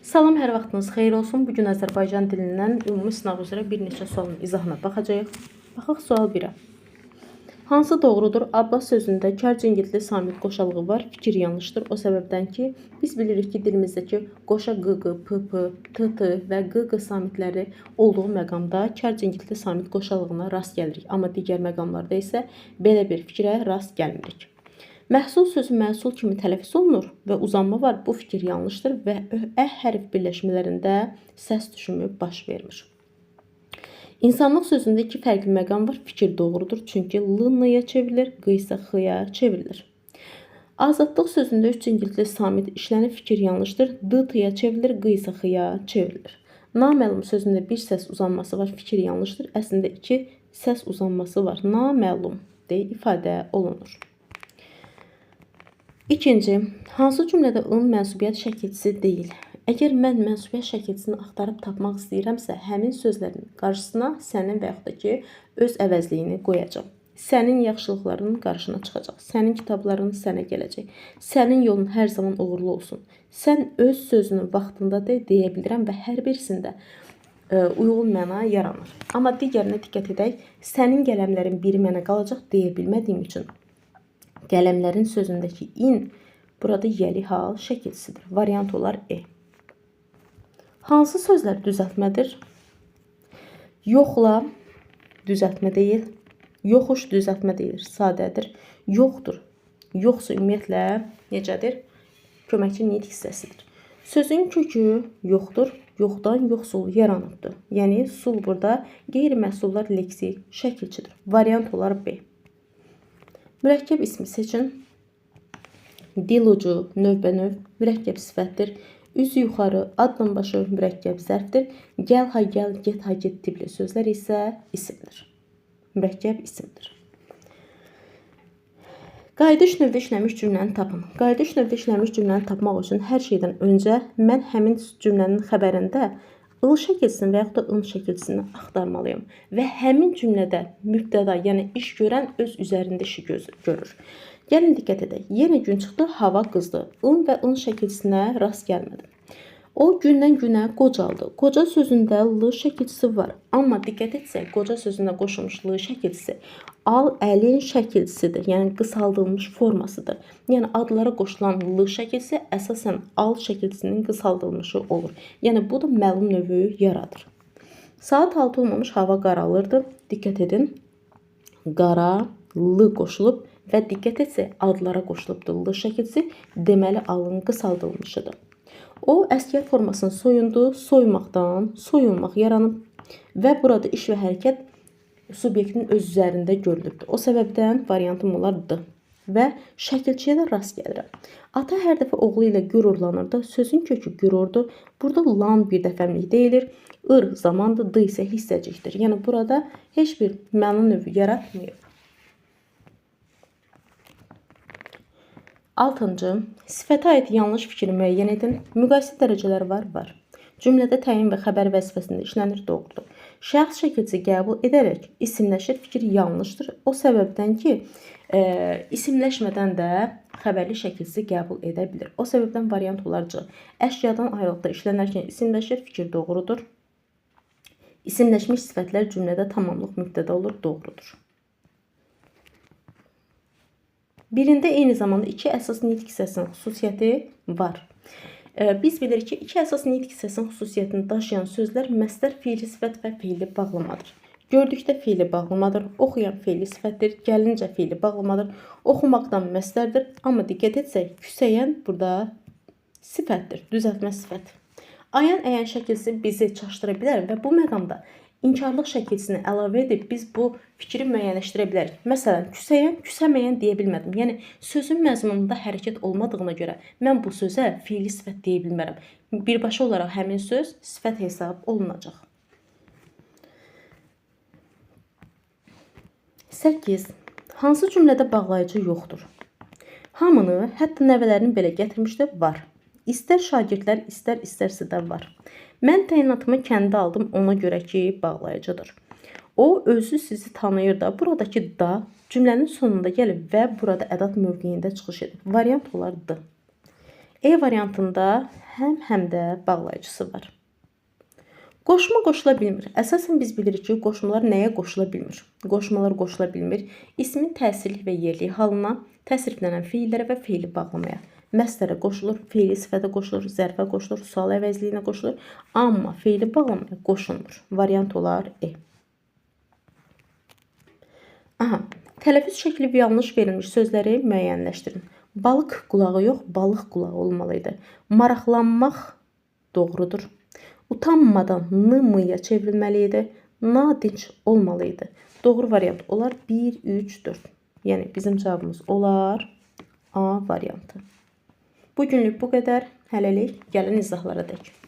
Salam, hər vaxtınız xeyir olsun. Bugün Azərbaycan dilindən ümumi sınav üzrə bir neçə sualın izahına baxacağıq. Baxaq sual 1-ə. Hansı doğrudur? Abbas sözündə kar cingiltli samit qoşalığı var. Fikir yanlışdır. O səbəbdən ki, biz bilirik ki, dilimizdəki qoşa qı, p, t və q samitləri olduğu məqamda kar cingiltli samit qoşalığına rast gəlirik. Amma digər məqamlarda isə belə bir fikrə rast gəlmirik. Məhsul sözü məhsul kimi tələffüz olunur və uzanma var. Bu fikir yanlışdır və hərf birləşmələrində səs düşümü baş vermir. İnsanlıq sözündə iki fərqli məqam var. Fikir doğrudur, çünki l-ya çevrilir, q isə x-ya çevrilir. Azadlıq sözündə üç cingiltli samit işlənir, fikir yanlışdır. D-ya çevrilir, q isə x-ya çevrilir. Naməlum sözündə bir səs uzanması var, fikir yanlışdır. Əslində iki səs uzanması var. Naməlum deyə ifadə olunur. İkinci, hansı cümlədə ın mənsubiyyət şəkilçisi deyil? Əgər mən mənsubiyyət şəkilçisini axtarıb tapmaq istəyirəmsə, həmin sözlərin qarşısına sənin və yaxud da ki, öz əvəzliyini qoyacaq. Sənin yaxşılıqlarının qarşına çıxacaq. Sənin kitabların sənə gələcək. Sənin yolun hər zaman uğurlu olsun. Sən öz sözünü vaxtında deyə bilirəm və hər birisində uyğun məna yaranır. Amma digərinə diqqət edək. Sənin qələmlərin biri mənə qalacaq deyə bilmədiyim üçün qələmlərin sözündəki in burada yəli hal şəkilçisidir. Variant olar E. Hansı sözlər düzəltmədir? Yoxla düzəltmə deyil. Yoxuş düzəltmə deyil. Sadədir. Yoxdur. Yoxsa ümumiyyətlə necədir? Köməkçi nitq hissəsidir. Sözün kökü yoxdur. Yoxdan yoxsul yaranıbdır. Yəni sul burada qeyri-məhsullar leksik şəkilçidir. Variant olar B. Mürəkkəb ismi seçin. Dil ucu, növbənöv, mürəkkəb sifətdir. Üz yuxarı, addan başı mürəkkəb zərfdir. Gəl, ha, gəl, get, ha, get tipli sözlər isə isimdir. Mürəkkəb isimdir. Qayıdış növdə işləmiş cümləni tapın. Qayıdış növdə işləmiş cümləni tapmaq üçün hər şeydən öncə mən həmin cümlənin xəbərində ıl şəkilçisini və yaxud da ın şəkilçisini axtarmalıyım. Və həmin cümlədə mübtəda, yəni iş görən öz üzərində işi görür. Gəlin diqqət edək. Yenə gün çıxdı, hava qızdı. ın və ın şəkilçisinə rast gəlmədim. O gündən günə qocaldı. Qoca sözündə l şəkilçisi var. Amma diqqət etsək, qoca sözündə qoşulmuş l şəkilçisi al əlin şəkilçisidir. Yəni qısaldılmış formasıdır. Yəni adlara qoşulan l şəkilçisi əsasən al şəkilçisinin qısaldılmışı olur. Yəni bu da məlum növü yaradır. Saat 6 olmamış hava qaralırdı. Diqqət edin. Qara l qoşulub və diqqət etsək adlara qoşulubdur l şəkilçisi. Deməli alın qısaldılmışıdır. O əskər formasını soyundu, soyunmaqdan soyunmaq yaranıb və burada iş və hərəkət subyektin öz üzərində görülübdür. O səbəbdən variantım olar D və şəkilçiyə də rast gəlirəm. Ata hər dəfə oğlu ilə qürurlanırdı. Sözün kökü qürurdur. Burada lan bir dəfəmlik deyilir. Ir zamandır, D isə hissəcikdir. Yəni burada heç bir məna növü yaratmıyor. 6-cı. Sifətə aid yanlış fikri müəyyən edin. Müqayisə dərəcələri var. Cümlədə təyin və xəbər vəzifəsində işlənir, doğrudur. Şəxs şəkilçisi qəbul edərək isimləşir, fikir yanlışdır. O səbəbdən ki, isimləşmədən də xəbərli şəkilçisi qəbul edə bilir. O səbəbdən variant olar C. Əşyadan ayrılıqda işlənərkən isimləşir, fikir doğrudur. İsimləşmiş sifətlər cümlədə tamamlıq mübtəda olur, doğrudur. Birində eyni zamanda iki əsas nitq hissəsinin xüsusiyyəti var. Biz bilirik ki, iki əsas nitq hissəsinin xüsusiyyətini daşıyan sözlər məsdər, fiili sifət və fiili bağlamadır. Gördükdə fiili bağlamadır, oxuyan fiili sifətdir, gəlincə fiili bağlamadır, oxumaqdan məsdərdir. Amma diqqət etsək, küsəyən burada sifətdir, düzəltmə sifət. Ayan, əyən şəkilçisi bizi çaşdıra bilər və bu məqamda İnkarlıq şəkilçisini əlavə edib biz bu fikri müəyyənləşdirə bilərik. Məsələn, küsəyən, küsəməyən deyə bilmədim. Yəni, sözün məzmununda hərəkət olmadığına görə mən bu sözə fiili sifət deyə bilmərəm. Birbaşa olaraq həmin söz sifət hesab olunacaq. 8. Hansı cümlədə bağlayıcı yoxdur? Hamını, hətta nəvələrini belə gətirmişdə var. İstər şagirdlər, istərsə də var. Mən təyinatımı kəndə aldım, ona görə ki, bağlayıcıdır. O, özü sizi tanıyır da, buradakı da cümlənin sonunda gəlib və burada ədat mövqeyində çıxış edir. Variant olar D. E variantında həm də bağlayıcısı var. Qoşma qoşula bilmir. Əsasən biz bilirik ki, qoşmalar nəyə qoşula bilmir? Qoşmalar qoşula bilmir ismin təsirli və yerli halına, təsriflənən feillərə və feili bağlamaya. Məsdərə qoşulur, feili sifətə qoşulur, zərfə qoşulur, sual əvəzliyinə qoşulur. Amma feili bağlamaya qoşulmur. Variant olar E. Tələffüz şəkli yanlış verilmiş sözləri müəyyənləşdirin. Balıq qulağı yox, balıq qulağı olmalı idi. Maraqlanmaq doğrudur. Utanmadan n-mıya çevrilməli idi. Nadinc olmalı idi. Doğru variant olar 1, 3, 4. Yəni bizim cavabımız olar A variantı. Bugünlük bu qədər. Hələlik gəlin izahlara dək.